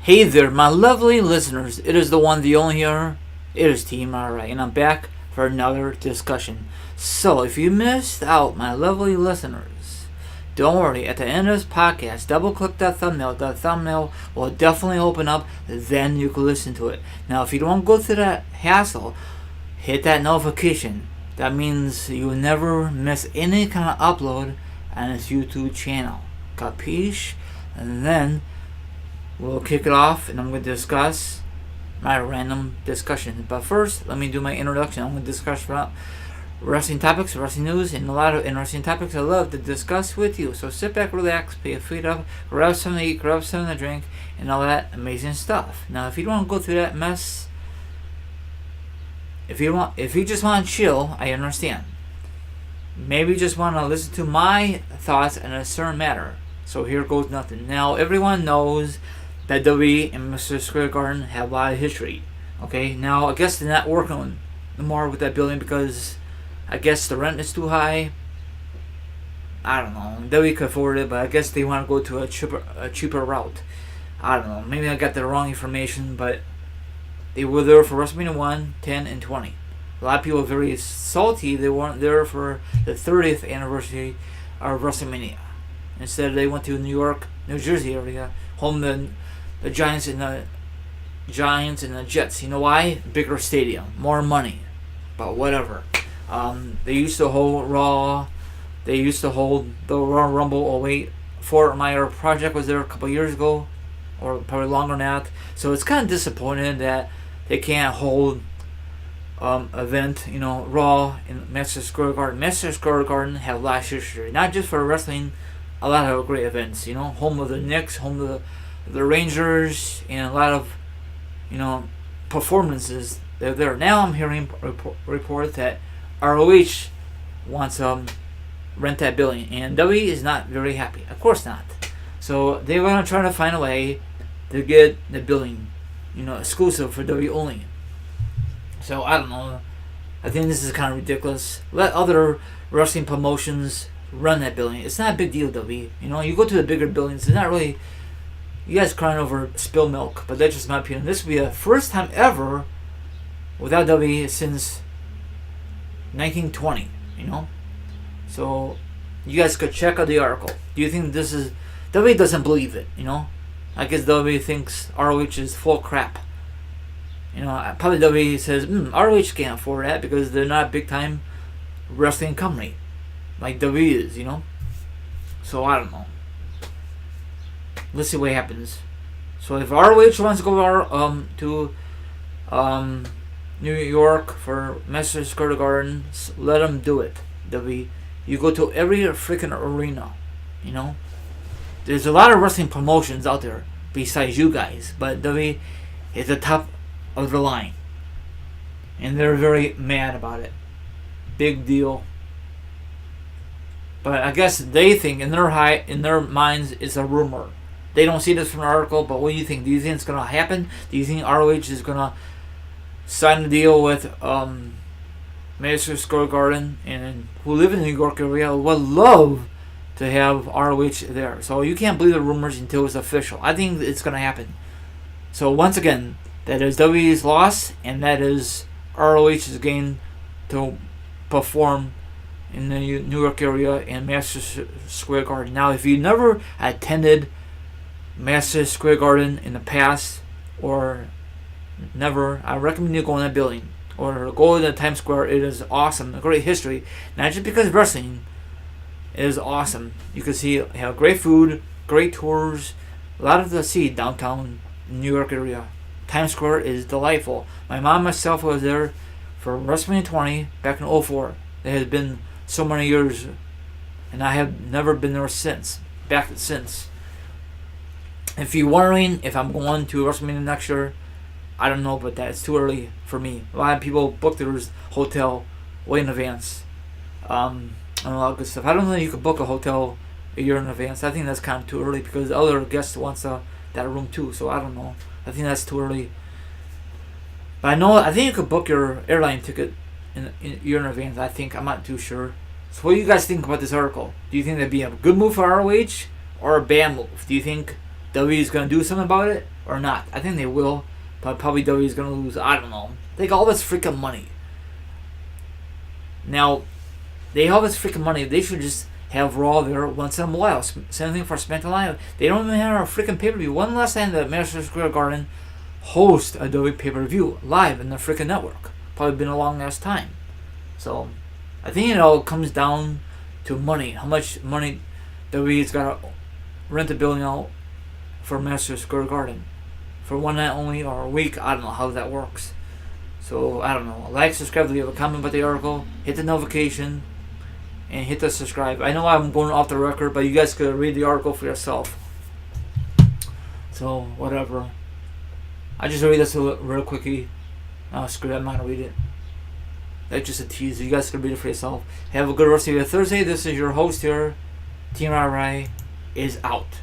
Hey there, my lovely listeners. It is the one, the only here. It is Team RA, and I'm back for another discussion. So, if you missed out, my lovely listeners, don't worry. At the end of this podcast, double click that thumbnail. That thumbnail will definitely open up. Then you can listen to it. Now, if you don't go through that hassle, hit that notification. That means you will never miss any kind of upload on this YouTube channel. Capiche? And then we'll kick it off, and I'm going to discuss my random discussion. But first, let me do my introduction. I'm going to discuss wrestling topics, wrestling news, and a lot of interesting topics I love to discuss with you. So sit back, relax, put your feet up, grab something to eat, grab something to drink, and all that amazing stuff. Now, if you don't want to go through that mess, if you just want to chill, I understand. Maybe you just want to listen to my thoughts on a certain matter. So here goes nothing. Now, everyone knows that WWE and Madison Square Garden have a lot of history. Okay, now I guess they're not working no more with that building because I guess the rent is too high. I don't know. WWE could afford it, but I guess they want to go to a cheaper route. I don't know. Maybe I got the wrong information, but they were there for WrestleMania 1, 10, and 20. A lot of people are very salty they weren't there for the 30th anniversary of WrestleMania. Instead, they went to New York, New Jersey area, home to the Giants and the Jets. You know why? Bigger stadium, more money. But whatever. They used to hold Raw. They used to hold the Royal Rumble 08. Fort Meyer Project was there a couple years ago, or probably longer than that. So it's kind of disappointing that they can't hold event, Raw in Madison Square Garden. Madison Square Garden have a lot of history, not just for wrestling. A lot of great events, home of the Knicks, home of the Rangers, and a lot of, performances. They're there. Now I'm hearing reports that ROH wants to rent that building, and WWE is not very happy. Of course not. So they're going to try to find a way to get the building, exclusive for WWE only. So I don't know. I think this is kind of ridiculous. Let other wrestling promotions run that building. It's not a big deal, WWE. You go to the bigger buildings. It's not really. You guys crying over spilled milk, but that's just my opinion. This will be the first time ever without WWE since 1920. So you guys could check out the article. Do you think this is WWE doesn't believe it? I guess WWE thinks ROH is full crap. Probably WWE says ROH can't afford that because they're not a big time wrestling company like WWE is, So I don't know. Let's see what happens. So if ROH wants to go to New York for Madison Square Garden, let them do it. WWE, you go to every freaking arena, There's a lot of wrestling promotions out there besides you guys, but WWE is the top of the line, and they're very mad about it. Big deal. But I guess they think in their minds it's a rumor. They don't see this from the article, but what do you think? Do you think it's gonna happen? Do you think ROH is gonna sign a deal with Madison Square Garden, and who live in the New York area would love to have ROH there? So you can't believe the rumors until it's official. I think it's gonna happen. So once again, that is WWE's loss, and that is ROH's gain to perform in the New York area and Madison Square Garden. Now, if you never attended Madison Square Garden in the past, or never, I recommend you go in that building or go to Times Square. It is awesome, a great history. Not just because wrestling is awesome. You can have great food, great tours, a lot of the see downtown New York area. Times Square is delightful. My mom and myself was there for WrestleMania 20 back in 04. It has been so many years, and I have never been there since. If you're wondering if I'm going to WrestleMania next year, I don't know about that. It's too early for me. A lot of people book their hotel way in advance. And a lot of good stuff. I don't know if you could book a hotel a year in advance. I think that's kind of too early because the other guests wants that room too. So I don't know. I think that's too early. But I think you could book your airline ticket in a year in advance. I'm not too sure. So what do you guys think about this article? Do you think that'd be a good move for ROH or a bad move? Do you think WWE is going to do something about it or not. I think they will, but probably WWE is going to lose. I don't know. They got all this freaking money. Now, they have all this freaking money. They should just have Raw there once in a while. Same thing for SmackDown Live. They don't even have a freaking pay-per-view. When last time the Madison Square Garden host a WWE pay-per-view live in the freaking network? Probably been a long ass time. So, I think it all comes down to money. How much money WWE's got to rent the building out for Madison Square Garden. For one night only or a week. I don't know how that works. So, I don't know. Like, subscribe, leave a comment about the article. Hit the notification. And hit the subscribe. I know I'm going off the record, but you guys could read the article for yourself. So, whatever. I just read this real quickly. Oh, screw it, I'm not going to read it. That's just a teaser. You guys can read it for yourself. Have a good rest of your Thursday. This is your host here. Team RI is out.